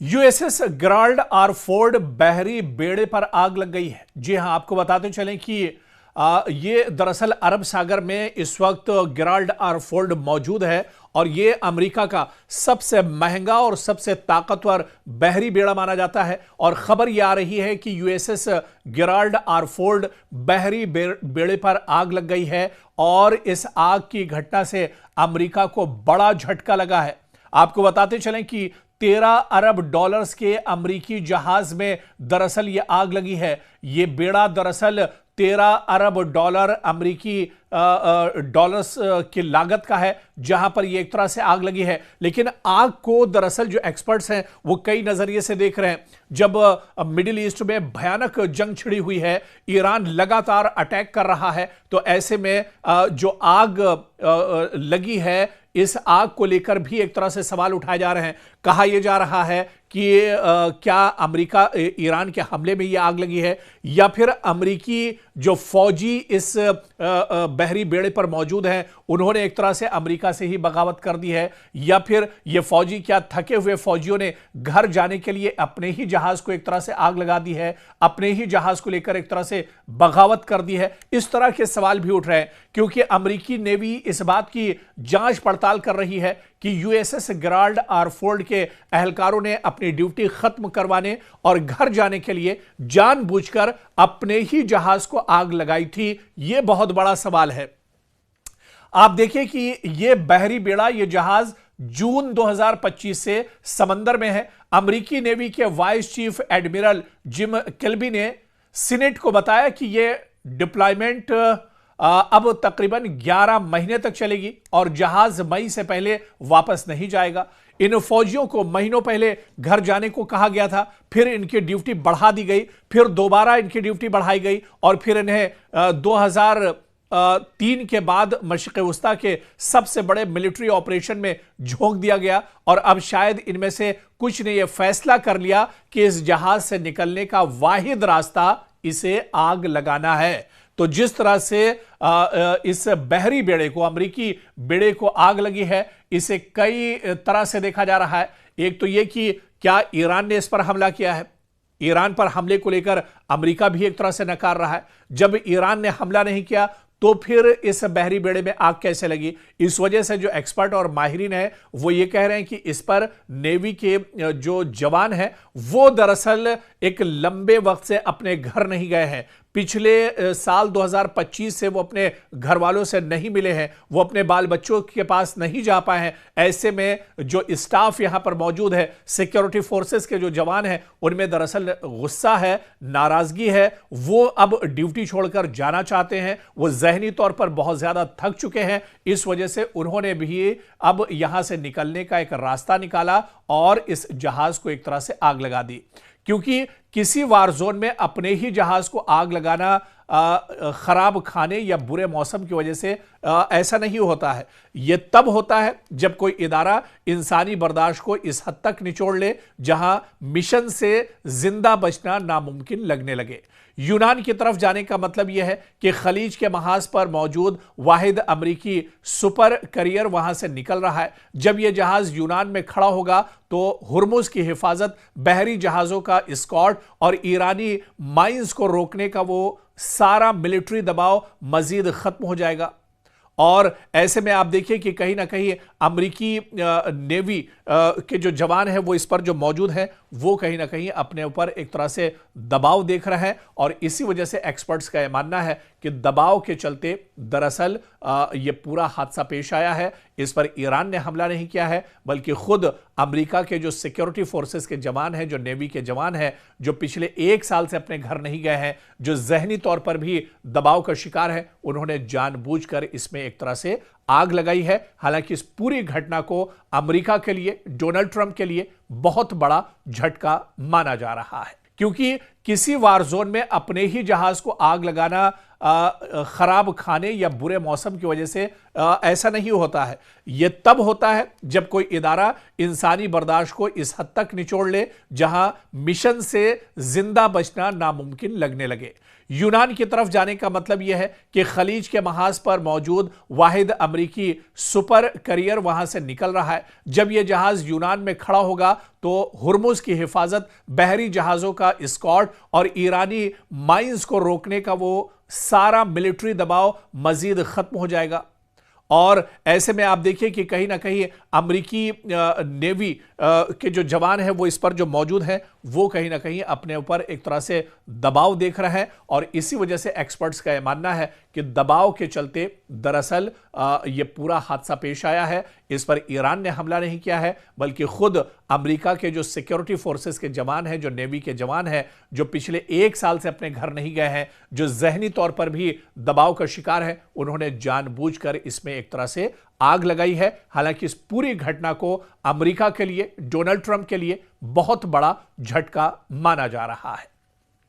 USS Gerald R Ford बहरी बेड़े पर आग लग गई है। जी हां, आपको बताते चलें कि ये दरअसल अरब सागर में इस वक्त गेराल्ड आर फोर्ड मौजूद है और ये अमेरिका का सबसे महंगा और सबसे ताकतवर बहरी बेड़ा माना जाता है। और खबर यह आ रही है कि यूएसएस गेराल्ड आर फोर्ड बहरी बेड़े पर आग लग गई है और इस आग की घटना से अमेरिका को बड़ा झटका लगा है। आपको बताते चलें कि 13 अरब डॉलर्स के अमेरिकी जहाज में दरअसल यह आग लगी है। यह बेड़ा दरअसल 13 अरब डॉलर अमेरिकी डॉलर्स की लागत का है, जहां पर यह एक तरह से आग लगी है। लेकिन आग को दरअसल जो एक्सपर्ट्स हैं वो कई नजरिए से देख रहे हैं। जब मिडिल ईस्ट में भयानक जंग छिड़ी हुई है, ईरान लगातार अटैक कर रहा है, तो ऐसे में जो आग लगी है, इस आग को लेकर भी एक तरह से सवाल उठाए जा रहे हैं। कहा यह जा रहा है कि क्या अमेरिका ईरान के हमले में यह आग लगी है या फिर अमेरिकी जो फौजी इस बहरी बेड़े पर मौजूद हैं उन्होंने एक तरह से अमेरिका से ही बगावत कर दी है, या फिर ये फौजी क्या थके हुए फौजियों ने घर जाने के लिए अपने ही जहाज को एक तरह से आग लगा दी है, अपने ही जहाज को लेकर एक तरह से बगावत कर दी है। इस तरह के सवाल भी उठ रहे हैं क्योंकि अमेरिकी नेवी इस बात की जांच पड़ताल कर रही है कि यूएसएस गेराल्ड आर फोर्ड के एहलकारों ने अपनी ड्यूटी खत्म करवाने और घर जाने के लिए जानबूझकर अपने ही जहाज को आग लगाई थी। यह बहुत बड़ा सवाल है। आप देखिए कि यह बहरी बेड़ा, यह जहाज जून 2025 से समंदर में है। अमेरिकी नेवी के vice chief admiral gym Kilby ने सीनेट को बताया कि यह डिप्लॉयमेंट अब तकरीबन 11 महीने तक चलेगी और जहाज मई से पहले वापस नहीं जाएगा। इन फौजियों को महीनों पहले घर जाने को कहा गया था, फिर इनकी ड्यूटी बढ़ा दी गई, फिर दोबारा इनकी ड्यूटी बढ़ाई गई और फिर इन्हें 2003 के बाद मशरिक़ वस्ता के सबसे बड़े मिलिट्री ऑपरेशन में झोंक दिया गया। और अब शायद इनमें से कुछ ने यह फैसला कर लिया कि इस जहाज से निकलने का वाहिद रास्ता इसे आग लगाना है। तो जिस तरह से इस बहरी बेड़े को, अमेरिकी बेड़े को आग लगी है, इसे कई तरह से देखा जा रहा है। एक तो यह कि क्या ईरान ने इस पर हमला किया है। ईरान पर हमले को लेकर अमेरिका भी एक तरह से नकार रहा है। जब ईरान ने हमला नहीं किया तो फिर इस बहरी बेड़े में आग कैसे लगी। इस वजह से जो एक्सपर्ट और माहिरीन हैं वो ये कह रहे हैं कि इस पर नेवी के जो जवान हैं वो दरअसल एक लंबे वक्त से अपने घर नहीं गए हैं। पिछले साल 2025 से वो अपने घर वालों से नहीं मिले हैं, वो अपने बाल बच्चों के पास नहीं जा पाए हैं। ऐसे में जो स्टाफ यहां पर मौजूद है, सिक्योरिटी फोर्सेस के जो जवान हैं, उनमें दरअसल गुस्सा है, नाराजगी है। वो अब ड्यूटी छोड़कर जाना चाहते हैं। वो ज़हनी तौर पर बहुत ज्यादा थक चुके हैं। इस वजह से उन्होंने भी अब यहां से निकलने का एक रास्ता निकाला और इस जहाज को एक तरह से आग लगा दी। क्योंकि किसी वार जोन में अपने ही जहाज को आग लगाना खराब खाने या बुरे मौसम की वजह से ऐसा नहीं होता है। यह तब होता है जब कोई इदारा इंसानी बर्दाश्त को इस हद तक निचोड़ ले जहां मिशन से जिंदा बचना नामुमकिन लगने लगे। यूनान की तरफ जाने का मतलब यह है कि खलीज के महाज पर मौजूद वाहिद अमेरिकी सुपर करियर वहां से निकल रहा है। जब यह जहाज यूनान में खड़ा होगा तो हुर्मुज की हिफाजत, बहरी जहाजों का स्कॉट और ईरानी माइंस को रोकने का वो सारा मिलिट्री दबाव मजीद खत्म हो जाएगा। और ऐसे में आप देखिए कि कहीं ना कहीं अमेरिकी नेवी के जो जवान हैं वो इस पर जो मौजूद हैं वो कहीं ना कहीं अपने ऊपर एक तरह से दबाव देख रहे हैं। और इसी वजह से एक्सपर्ट्स का यह मानना है कि दबाव के चलते दरअसल ये पूरा हादसा पेश आया है। इस पर ईरान ने हमला नहीं किया है, बल्कि खुद अमेरिका के जो सिक्योरिटी फोर्सेस के जवान हैं, जो नेवी के जवान हैं, जो पिछले 1 साल से अपने घर नहीं गए हैं, जो जहनी तौर पर भी दबाव का शिकार है, उन्होंने जानबूझकर इसमें एक तरह से आग लगाई है। हालांकि इस पूरी घटना को अमेरिका के लिए, डोनाल्ड ट्रंप के लिए बहुत बड़ा झटका माना जा रहा है। क्योंकि किसी वार जोन में अपने ही जहाज को आग लगाना खराब खाने या बुरे मौसम की वजह से ऐसा नहीं होता है। यह तब होता है जब कोई इदारा इंसानी बर्दाश्त को इस हद तक निचोड़ ले जहां मिशन से जिंदा बचना नामुमकिन लगने लगे। यूनान की तरफ जाने का मतलब यह है कि खलीज के महाज पर मौजूद वाहिद अमरीकी सुपर करियर वहां से निकल रहा है। जब यह जहाज यूनान में खड़ा होगा तो हुर्मुज की हिफाजत, बहरी जहाजों का स्कॉट और ईरानी माइंस को रोकने का वो सारा मिलिट्री दबाव मजीद खत्म हो जाएगा। और ऐसे में आप देखिए कि कहीं ना कहीं अमेरिकी नेवी के जो जवान हैं वो इस पर जो मौजूद हैं वो कहीं ना कहीं अपने ऊपर एक तरह से दबाव देख रहे हैं, और इसी वजह से एक्सपर्ट्स का यह मानना है कि दबाव के चलते दरअसल ये पूरा हादसा पेश आया है। इस पर ईरान ने हमला नहीं किया है, बल्कि खुद अमेरिका के जो सिक्योरिटी फोर्सेस के जवान हैं, जो नेवी के जवान हैं, जो पिछले 1 साल से अपने घर नहीं गए हैं, जो जहनी तौर पर भी दबाव का शिकार है, उन्होंने जानबूझकर इसमें एक तरह से आग लगाई है। हालांकि इस पूरी घटना को अमेरिका के लिए, डोनाल्ड ट्रंप के लिए बहुत बड़ा झटका माना जा रहा है।